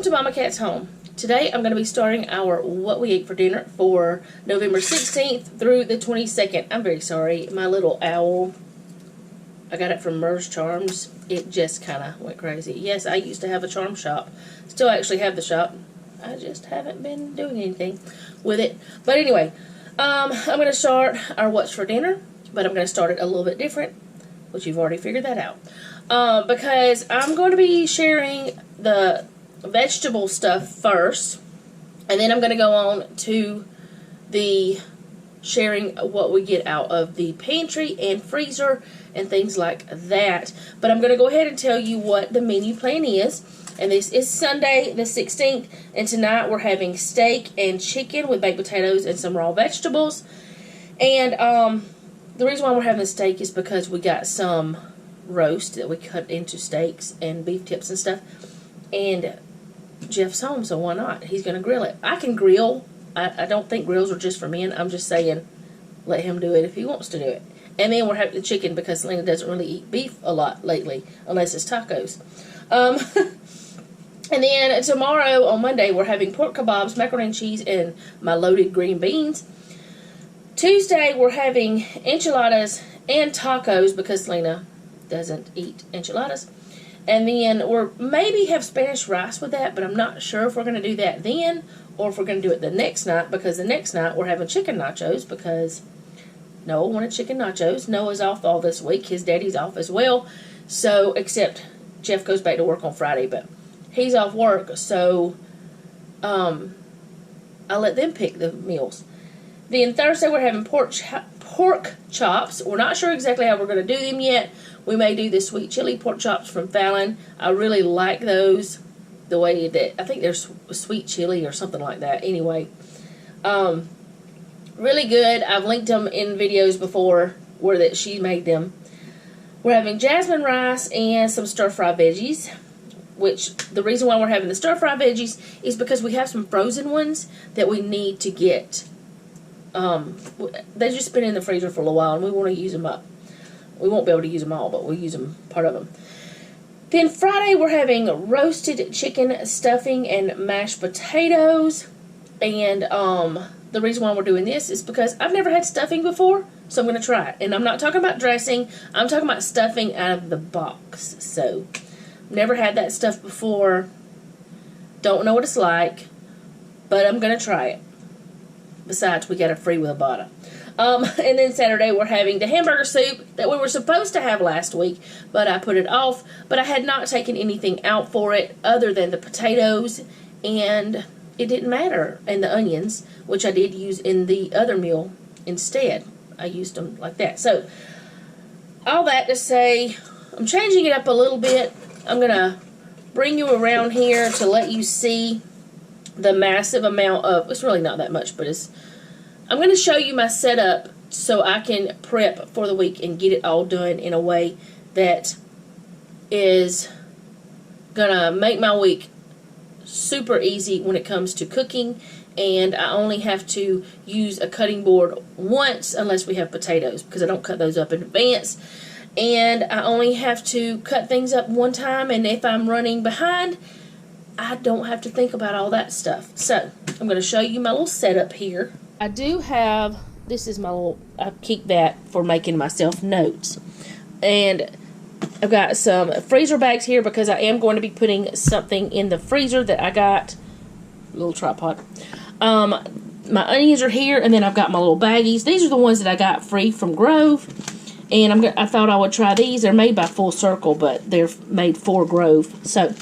to Mama Cat's Home. Today I'm going to be starting our what we ate for dinner for November 16th through the 22nd. I'm very sorry, my little owl, I got it from Mer's Charms. It just kind of went crazy. Yes, I used to have a charm shop. Still actually have the shop. I just haven't been doing anything with it. But anyway, I'm going to start our what's for dinner, but I'm going to start it a little bit different, which you've already figured that out. Because I'm going to be sharing the vegetable stuff first, and then I'm going to go on to the sharing what we get out of the pantry and freezer and things like that. But I'm going to go ahead and tell you what the menu plan is. And this is Sunday the 16th, and tonight we're having steak and chicken with baked potatoes and some raw vegetables. And the reason why we're having the steak is because we got some roast that we cut into steaks and beef tips and stuff. And Jeff's home, so why not? He's going to grill it. I can grill. I don't think grills are just for men. I'm just saying let him do it if he wants to do it. And then we're having the chicken because Salina doesn't really eat beef a lot lately unless it's tacos. And then tomorrow on Monday we're having pork kebabs, macaroni and cheese, and my loaded green beans. Tuesday we're having enchiladas and tacos because Salina doesn't eat enchiladas. And then we're maybe have Spanish rice with that, but I'm not sure if we're going to do that then or if we're going to do it the next night, because the next night we're having chicken nachos because Noah wanted chicken nachos. Noah's off all this week. His daddy's off as well. So, except Jeff goes back to work on Friday, but he's off work, so I'll let them pick the meals. Then Thursday we're having pork chops. We're not sure exactly how we're going to do them yet. We may do the sweet chili pork chops from Fallon. I really like those. The way that, I think they're sweet chili or something like that. Anyway, really good. I've linked them in videos before where that she made them. We're having jasmine rice and some stir-fry veggies. Which, the reason why we're having the stir-fry veggies is because we have some frozen ones that we need to get. They've just been in the freezer for a little while and we want to use them up. We won't be able to use them all, but we'll use them, part of them. Then Friday we're having roasted chicken stuffing and mashed potatoes. And the reason why we're doing this is because I've never had stuffing before, so I'm going to try it. And I'm not talking about dressing, I'm talking about stuffing out of the box. So, never had that stuff before, don't know what it's like, but I'm going to try it. Besides, we got it free with a bottle. And then Saturday we're having the hamburger soup that we were supposed to have last week, but I put it off. But I had not taken anything out for it other than the potatoes, and it didn't matter. And the onions, which I did use in the other meal instead. I used them like that. So, all that to say, I'm changing it up a little bit. I'm going to bring you around here to let you see the massive amount of, it's really not that much, but I'm going to show you my setup so I can prep for the week and get it all done in a way that is going to make my week super easy when it comes to cooking. And I only have to use a cutting board once unless we have potatoes, because I don't cut those up in advance. And I only have to cut things up one time, and if I'm running behind, I don't have to think about all that stuff. So, I'm going to show you my little setup here. I do have, this is my little, I keep that for making myself notes. And I've got some freezer bags here because I am going to be putting something in the freezer that I got, little tripod. My onions are here, and then I've got my little baggies. These are the ones that I got free from Grove. And I thought I would try these. They're made by Full Circle, but they're made for Grove. So,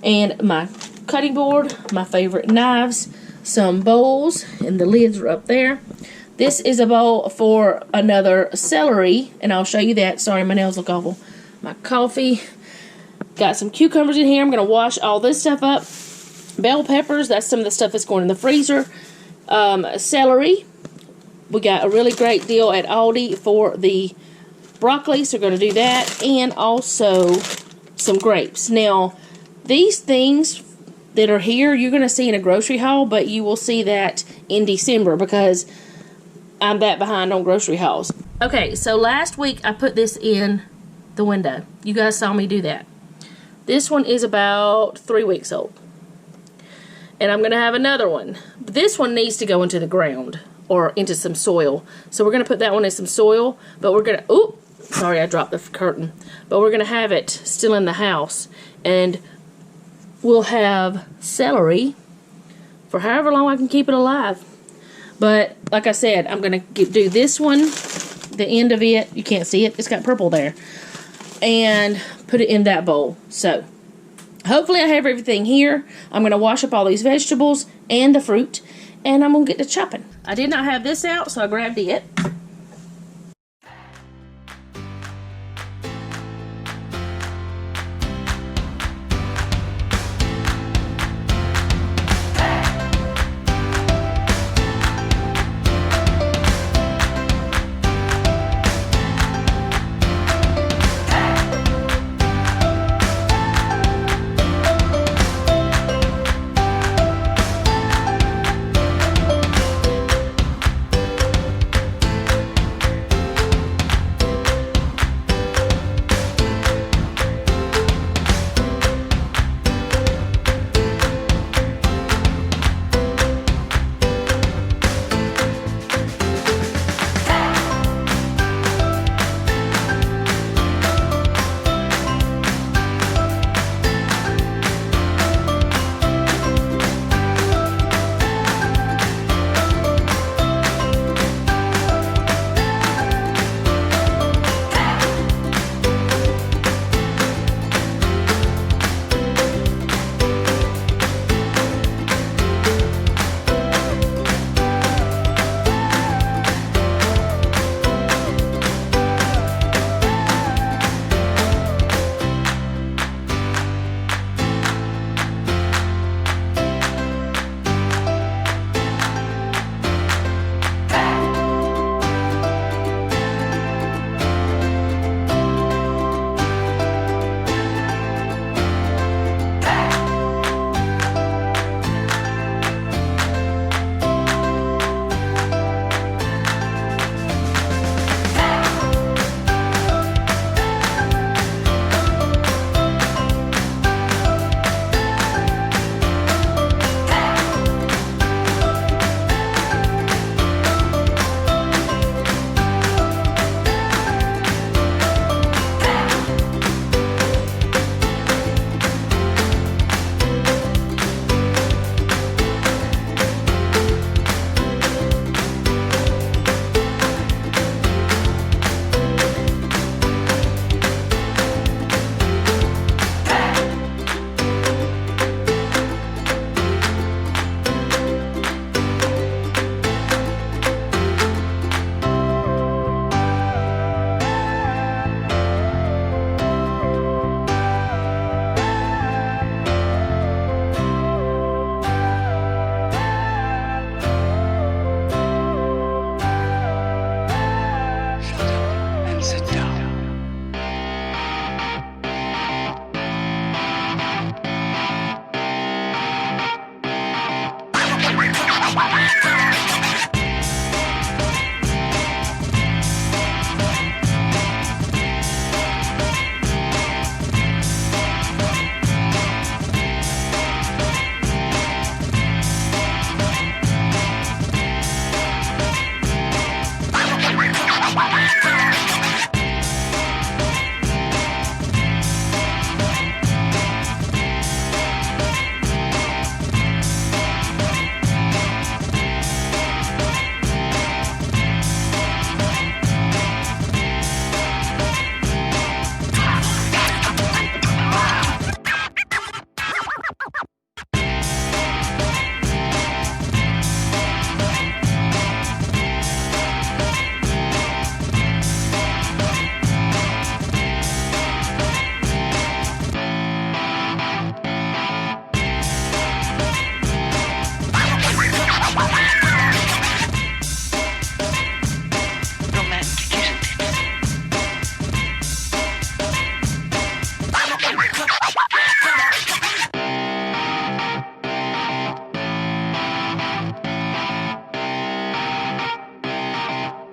and my cutting board, my favorite knives, some bowls, and the lids are up there. This is a bowl for another celery, and I'll show you that. Sorry, my nails look awful. My coffee. Got some cucumbers in here. I'm going to wash all this stuff up. Bell peppers, that's some of the stuff that's going in the freezer. Celery. We got a really great deal at Aldi for the broccoli, so we're going to do that. And also some grapes. Now, these things that are here, you're going to see in a grocery haul, but you will see that in December because I'm that behind on grocery hauls. Okay, so last week I put this in the window. You guys saw me do that. This one is about 3 weeks old. And I'm going to have another one. But this one needs to go into the ground or into some soil. So we're going to put that one in some soil. But we're going to... Ooh! Sorry, I dropped the curtain. But we're going to have it still in the house. And we'll have celery for however long I can keep it alive. But, like I said, I'm going to do this one, the end of it. You can't see it. It's got purple there. And put it in that bowl. So, hopefully I have everything here. I'm going to wash up all these vegetables and the fruit. And I'm going to get to chopping. I did not have this out, so I grabbed it.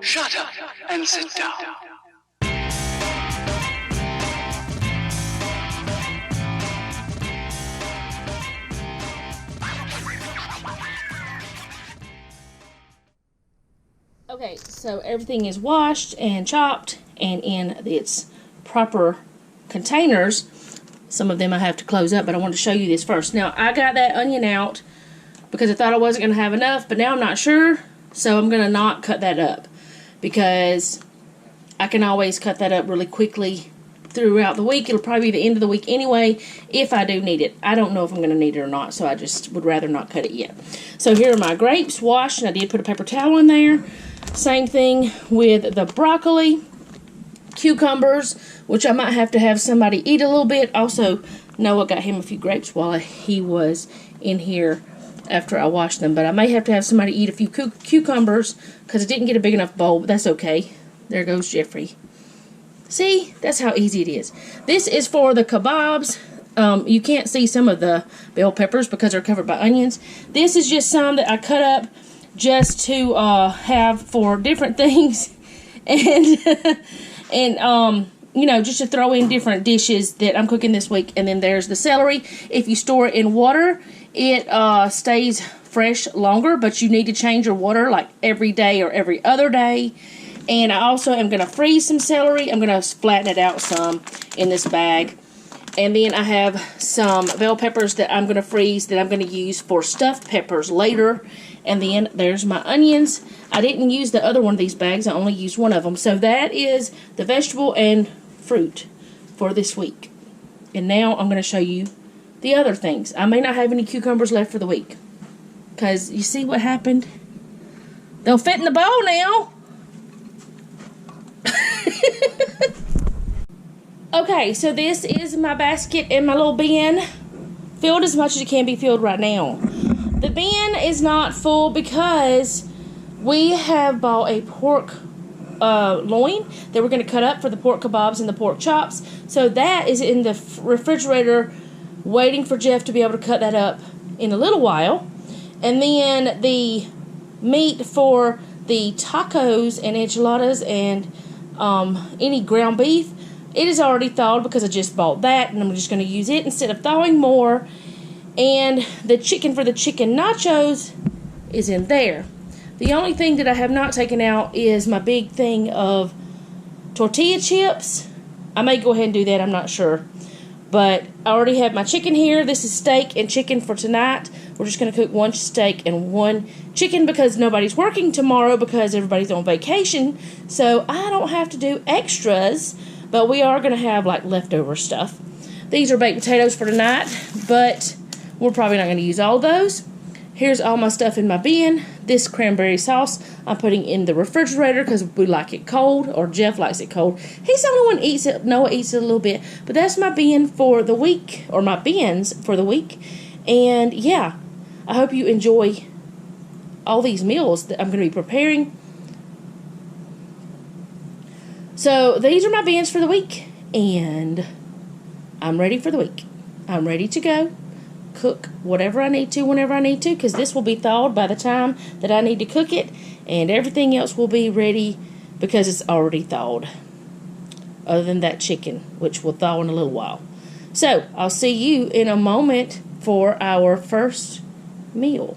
Shut up and sit down. Okay, so everything is washed and chopped and in its proper containers. Some of them I have to close up, but I wanted to show you this first. Now, I got that onion out because I thought I wasn't going to have enough, but now I'm not sure, so I'm going to not cut that up because I can always cut that up really quickly throughout the week. It'll probably be the end of the week anyway if I do need it. I don't know if I'm going to need it or not, so I just would rather not cut it yet. So here are my grapes washed, and I did put a paper towel in there. Same thing with the broccoli, cucumbers, which I might have to have somebody eat a little bit. Also, Noah got him a few grapes while he was in here after I washed them. But I may have to have somebody eat a few cucumbers because I didn't get a big enough bowl, but that's okay. There goes Jeffrey. See? That's how easy it is. This is for the kabobs. You can't see some of the bell peppers because they're covered by onions. This is just some that I cut up just to have for different things. And you know, just to throw in different dishes that I'm cooking this week. And then there's the celery. If you store it in water, it stays fresh longer, but you need to change your water like every day or every other day. And I also am going to freeze some celery. I'm going to flatten it out some in this bag. And then I have some bell peppers that I'm going to freeze that I'm going to use for stuffed peppers later. And then there's my onions. I didn't use the other one of these bags. I only used one of them. So that is the vegetable and fruit for this week. And now I'm going to show you the other things. I may not have any cucumbers left for the week. Because you see what happened? They'll fit in the bowl now. Okay, so this is my basket and my little bin. Filled as much as it can be filled right now. The bin is not full because we have bought a pork loin that we're going to cut up for the pork kebabs and the pork chops. So that is in the refrigerator waiting for Jeff to be able to cut that up in a little while. And then the meat for the tacos and enchiladas and any ground beef, it is already thawed because I just bought that, and I'm just going to use it instead of thawing more. And the chicken for the chicken nachos is in there. The only thing that I have not taken out is my big thing of tortilla chips. I may go ahead and do that, I'm not sure. But I already have my chicken here. This is steak and chicken for tonight. We're just going to cook one steak and one chicken because nobody's working tomorrow because everybody's on vacation. So I don't have to do extras, but we are going to have like leftover stuff. These are baked potatoes for tonight, but we're probably not going to use all those. Here's all my stuff in my bin. This cranberry sauce I'm putting in the refrigerator because we like it cold, or Jeff likes it cold. He's the only one who eats it. Noah eats it a little bit. But that's my bin for the week, or my bins for the week. And yeah, I hope you enjoy all these meals that I'm going to be preparing. So these are my bins for the week. And I'm ready for the week. I'm ready to go. Cook whatever I need to whenever I need to, because this will be thawed by the time that I need to cook it, and everything else will be ready because it's already thawed, other than that chicken, which will thaw in a little while. So I'll see you in a moment for our first meal.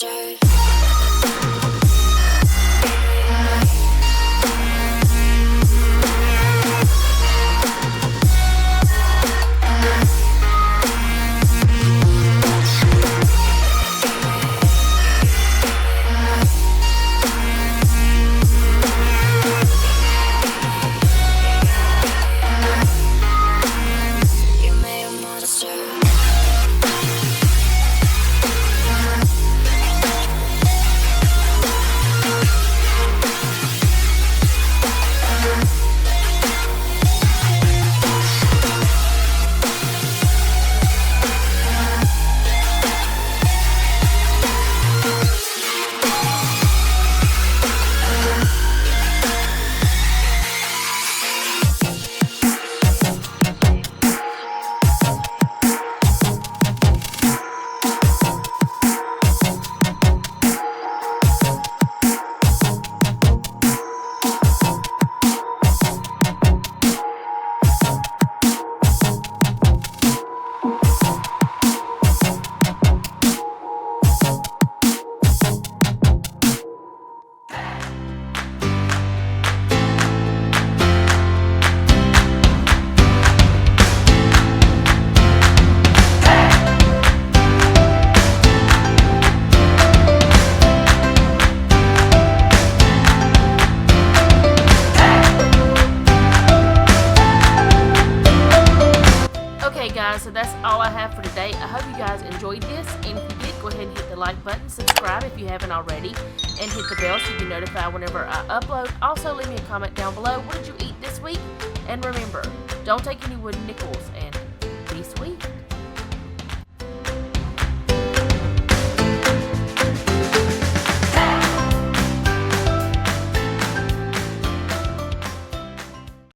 monster. You made a monster. Okay guys, so that's all I have for today. I hope you guys enjoyed this, and if you did, go ahead and hit the like button, subscribe if you haven't already, and hit the bell so you get notified whenever I upload. Also, leave me a comment down below. What did you eat this week? And remember, don't take any wooden nickels.